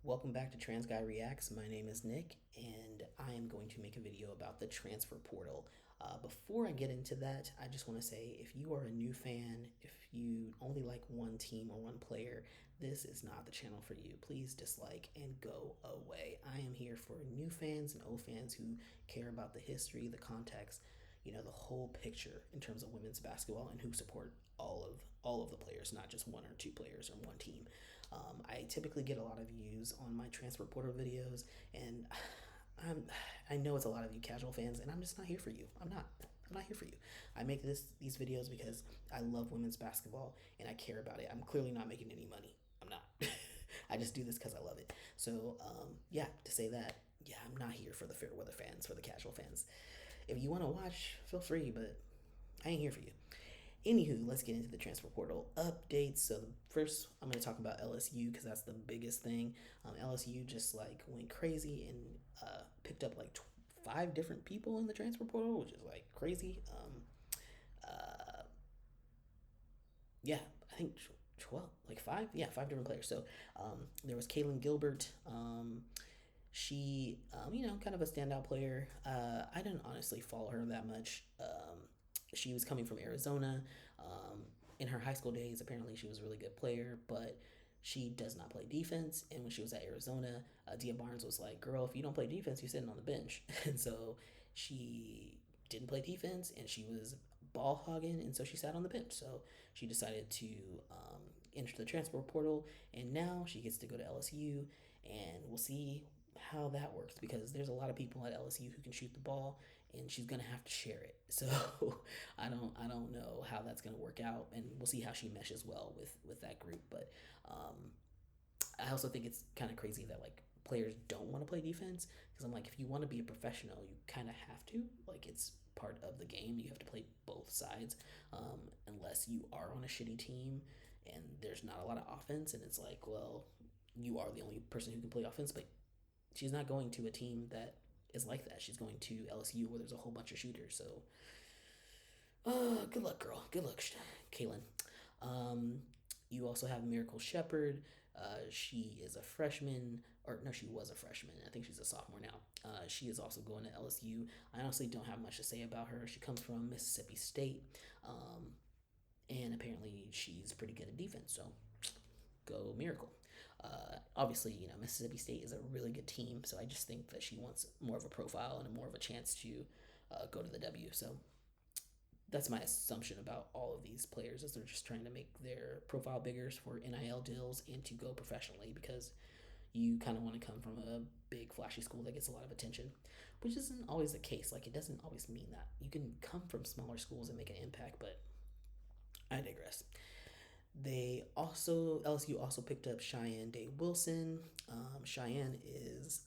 Welcome back to Trans Guy Reacts. My name is Nick, and I am going to make a video about the transfer portal. Before I get into that, I just want to say if you are a new fan, if you only like one team or one player, this is not the channel for you. Please dislike and go away. I am here for new fans and old fans who care about the history, the context, the whole picture in terms of women's basketball and who support all of the players, not just one or two players or one team. I typically get a lot of views on my transfer portal videos, and I know it's a lot of you casual fans, and I'm just not here for you. I'm not here for you. I make these videos because I love women's basketball and I care about it. I'm clearly not making any money. I'm not. I just do this because I love it. So yeah, to say that, yeah, I'm not here for the fair weather fans, for the casual fans. If you want to watch, feel free, but I ain't here for you. Anywho, let's get into the transfer portal updates. So first, I'm going to talk about LSU because that's the biggest thing. LSU just went crazy and picked up 5 different people in the transfer portal, which is crazy. Yeah, I think 12, 5, yeah, 5 different players. So there was Kaylin Gilbert. She, kind of a standout player. I didn't honestly follow her that much. She was coming from Arizona. In her high school days, apparently she was a really good player, but she does not play defense. And when she was at Arizona, Dia Barnes was like, "Girl, if you don't play defense, you're sitting on the bench." And so she didn't play defense, and she was ball hogging, and so she sat on the bench. So she decided to enter the transfer portal, and now she gets to go to LSU, and we'll see how that works because there's a lot of people at LSU who can shoot the ball, and she's gonna have to share it. So I don't know how that's gonna work out, and we'll see how she meshes well with that group. But I also think it's kind of crazy that players don't want to play defense because I'm like, if you want to be a professional, you kind of have to. It's part of the game. You have to play both sides, unless you are on a shitty team and there's not a lot of offense, and it's like, well, you are the only person who can play offense, but she's not going to a team that is like that. She's going to LSU where there's a whole bunch of shooters. So, good luck, girl. Good luck, Kaylin. You also have Miracle Shepherd. She is a freshman, or no, she was a freshman. I think she's a sophomore now. She is also going to LSU. I honestly don't have much to say about her. She comes from Mississippi State, and apparently she's pretty good at defense. So, go Miracle. Obviously, Mississippi State is a really good team, so I just think that she wants more of a profile and more of a chance to go to the W. So that's my assumption about all of these players, is they're just trying to make their profile bigger for NIL deals and to go professionally, because you kind of want to come from a big flashy school that gets a lot of attention, which isn't always the case. It doesn't always mean that. You can come from smaller schools and make an impact, but I digress. LSU also picked up Cheyenne Day Wilson. Cheyenne is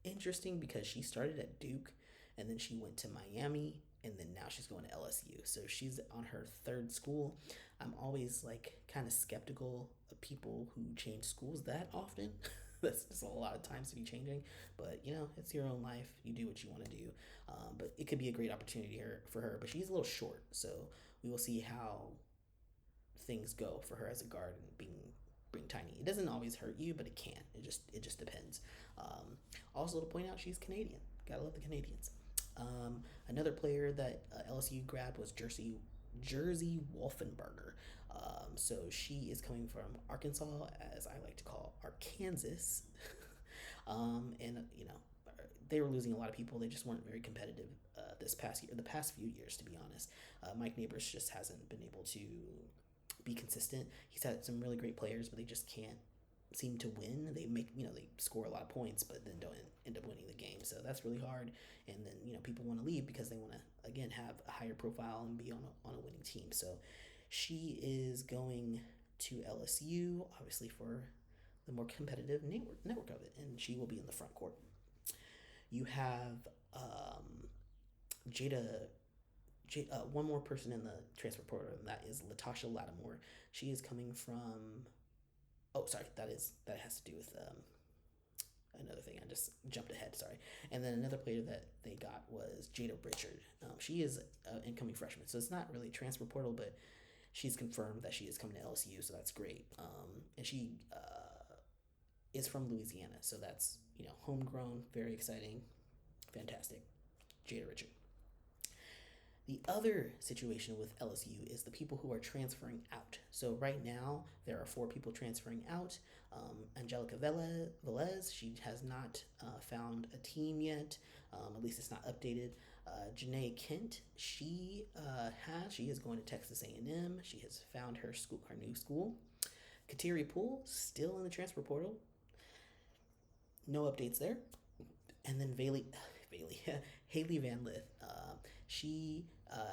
interesting because she started at Duke and then she went to Miami and then now she's going to LSU. So she's on her 3rd school. I'm always kind of skeptical of people who change schools that often. That's just a lot of times to be changing, but it's your own life. You do what you want to do. But it could be a great opportunity for her, but she's a little short. So we will see how things go for her as a guard and being tiny. It doesn't always hurt you, but it can. It just depends. Also to point out, she's Canadian. Gotta love the Canadians. Another player that LSU grabbed was Jersey Wolfenbarger. So she is coming from Arkansas, as I like to call Arkansas. And they were losing a lot of people. They just weren't very competitive this past year, the past few years, to be honest. Mike Neighbors just hasn't been able to be consistent. He's had some really great players, but they just can't seem to win. They they score a lot of points, but then don't end up winning the game. So that's really hard. And then people want to leave because they want to again have a higher profile and be on a winning team. So she is going to LSU, obviously for the more competitive network of it, and she will be in the front court. You have one more person in the transfer portal, and that is Latasha Lattimore. She is coming from. Oh, sorry, that has to do with another thing. I just jumped ahead. Sorry. And then another player that they got was Jada Richard. She is an incoming freshman, so it's not really transfer portal, but she's confirmed that she is coming to LSU, so that's great. And she is from Louisiana. So that's, homegrown, very exciting, fantastic. Jada Richard. The other situation with LSU is the people who are transferring out. So right now, there are 4 people transferring out. Angelica Velez, she has not found a team yet. At least it's not updated. Janae Kent, she is going to Texas A&M. She has found her new school. Kateri Poole, still in the transfer portal. No updates there. And then Hailey Van Lith. She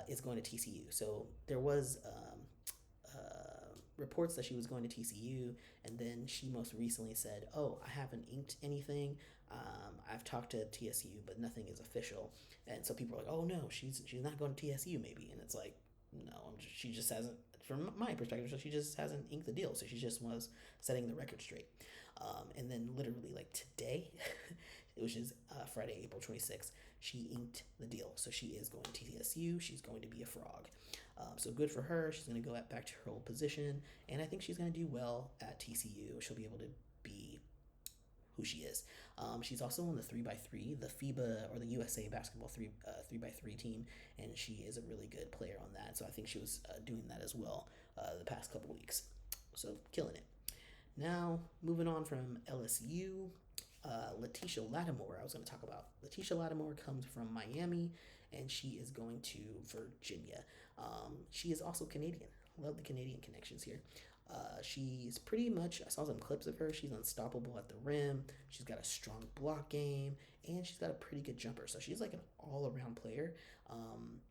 is going to TCU. So there was reports that she was going to TCU, and then she most recently said, "Oh, I haven't inked anything. I've talked to TSU, but nothing is official." And so people are like, "Oh no, she's not going to TSU maybe." And it's like, no, she just hasn't. From my perspective, so she just hasn't inked the deal. So she just was setting the record straight. And then literally like today, which is Friday, April 26th, she inked the deal. So she is going to TSU. She's going to be a frog. So good for her. She's going to go back to her old position. And I think she's going to do well at TCU. She'll be able to be who she is. She's also on the 3x3, the FIBA or the USA basketball 3x3 team, and she is a really good player on that. So I think she was doing that as well the past couple weeks. So killing it. Now moving on from LSU, Letitia Lattimore. I was going to talk about Letitia Lattimore comes from Miami, and she is going to Virginia. She is also Canadian. Love the Canadian connections here. She's pretty much, I saw some clips of her. She's unstoppable at the rim. She's got a strong block game, and she's got a pretty good jumper. So she's like an all-around player.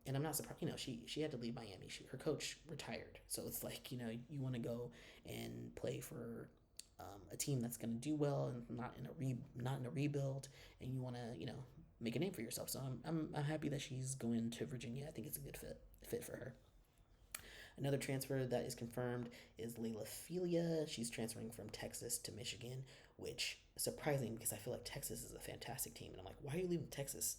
And I'm not surprised. She had to leave Miami. Her coach retired. So it's like, you want to go and play for a team that's going to do well and not in a rebuild, and you want to, make a name for yourself. So I'm happy that she's going to Virginia. I think it's a good fit for her. Another transfer that is confirmed is Layla Felia. She's transferring from Texas to Michigan, which is surprising because I feel like Texas is a fantastic team. And I'm like, why are you leaving Texas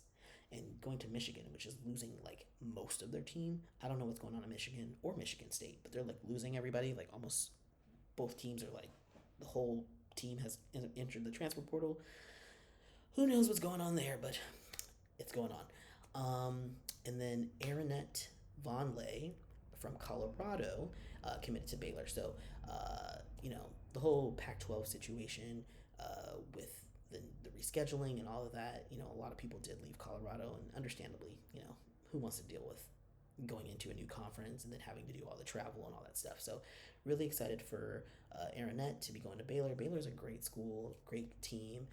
and going to Michigan, which is losing like most of their team? I don't know what's going on in Michigan or Michigan State, but they're like losing everybody. Like almost both teams are like, the whole team has entered the transfer portal. Who knows what's going on there, but it's going on. And then Aaronette Vonleh from Colorado committed to Baylor. So, the whole Pac-12 situation with the rescheduling and all of that, a lot of people did leave Colorado, and understandably, who wants to deal with going into a new conference and then having to do all the travel and all that stuff. So really excited for Aaronette to be going to Baylor. Baylor's a great school, great team.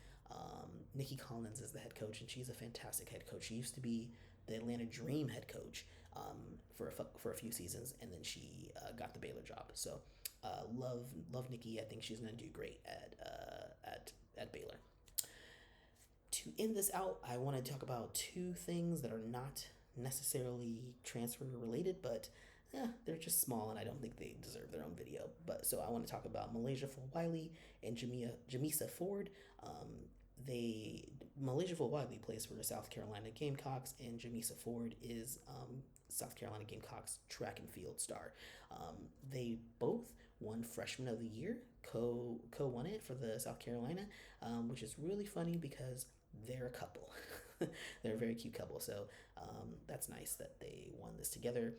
Nikki Collins is the head coach, and she's a fantastic head coach. She used to be the Atlanta Dream head coach for a few seasons, and then she got the Baylor job. So love Nikki. I think she's going to do great at Baylor. To end this out, I want to talk about 2 things that are not necessarily transfer related, but they're just small, and I don't think they deserve their own video. But so I want to talk about Malaysia Fulwiley and Jamisa Ford. Malaysia Fulwiley plays for the South Carolina Gamecocks, and Jamisa Ford is South Carolina Gamecocks track and field star. They both won Freshman of the Year, co-won it for the South Carolina, which is really funny because they're a couple. They're a very cute couple, so that's nice that they won this together.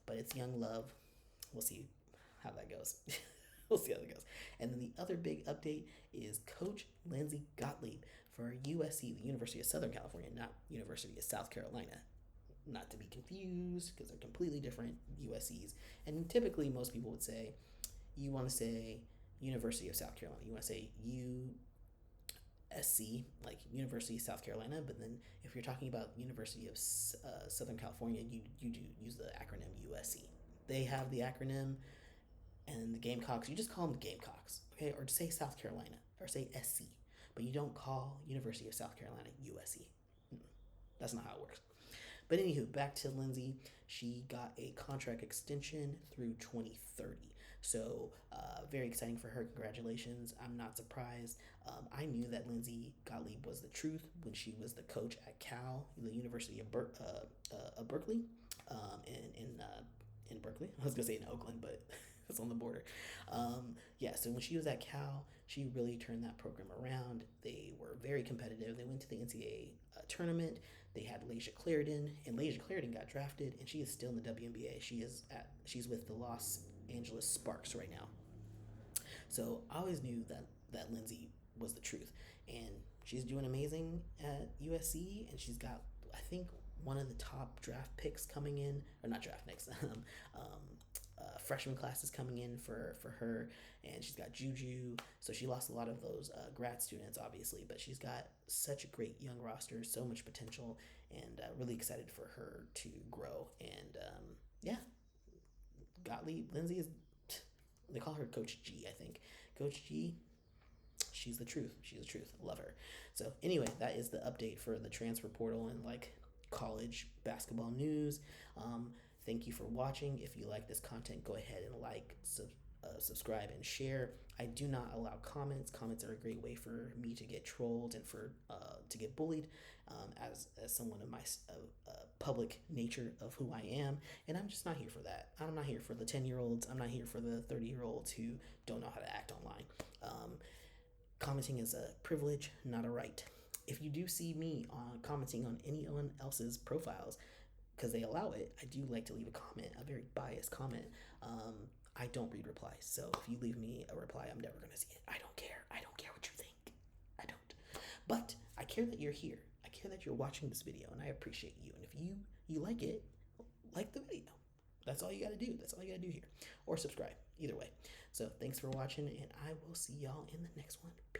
But it's young love. We'll see how that goes. We'll see how that goes. And then the other big update is Coach Lindsay Gottlieb for USC, the University of Southern California, not University of South Carolina. Not to be confused, because they're completely different USCs. And typically most people would say, you want to say University of South Carolina. You want to say USC, like University of South Carolina. But then if you're talking about University of Southern California, you do use the acronym USC. They have the acronym, and the Gamecocks, you just call them the Gamecocks, okay? Or say South Carolina, or say SC. But you don't call University of South Carolina USC. That's not how it works. But anywho, back to Lindsay. She got a contract extension through 2030. So very exciting for her. Congratulations. I'm not surprised. I knew that Lindsay Gottlieb was the truth when she was the coach at Cal, the University of Berkeley, in Berkeley. I was going to say in Oakland, but It's on the border. Yeah, so when she was at Cal, she really turned that program around. They were very competitive. They went to the NCAA tournament. They had Laysia Clarendon, and Laysia Clarendon got drafted, and she is still in the WNBA. She's with the Los Angeles Sparks right now. So I always knew that Lindsay was the truth, and she's doing amazing at USC, and she's got, I think, one of the top draft picks coming in, or not draft picks, freshman classes coming in for her, and she's got Juju. So she lost a lot of those grad students, obviously, but she's got such a great young roster, so much potential, and really excited for her to grow. And yeah, Gottlieb, Lindsay is, they call her Coach G, I think. Coach G, she's the truth. She's the truth. Love her. So anyway, that is the update for the transfer portal and like college basketball news. Thank you for watching. If you like this content, go ahead and subscribe, and share. I do not allow comments. Comments are a great way for me to get trolled and for to get bullied, as someone of my public nature of who I am, and I'm just not here for that. I'm not here for the 10-year-olds. I'm not here for the 30-year-olds who don't know how to act online. Commenting is a privilege, not a right. If you do see me commenting on anyone else's profiles, because they allow it, I do like to leave a comment, a very biased comment. I don't read replies, so if you leave me a reply, I'm never going to see it. I don't care. I don't care what you think. I don't. But I care that you're here. I care that you're watching this video, and I appreciate you. And if you like it, like the video. That's all you got to do. That's all you got to do here. Or subscribe. Either way. So thanks for watching, and I will see y'all in the next one. Peace.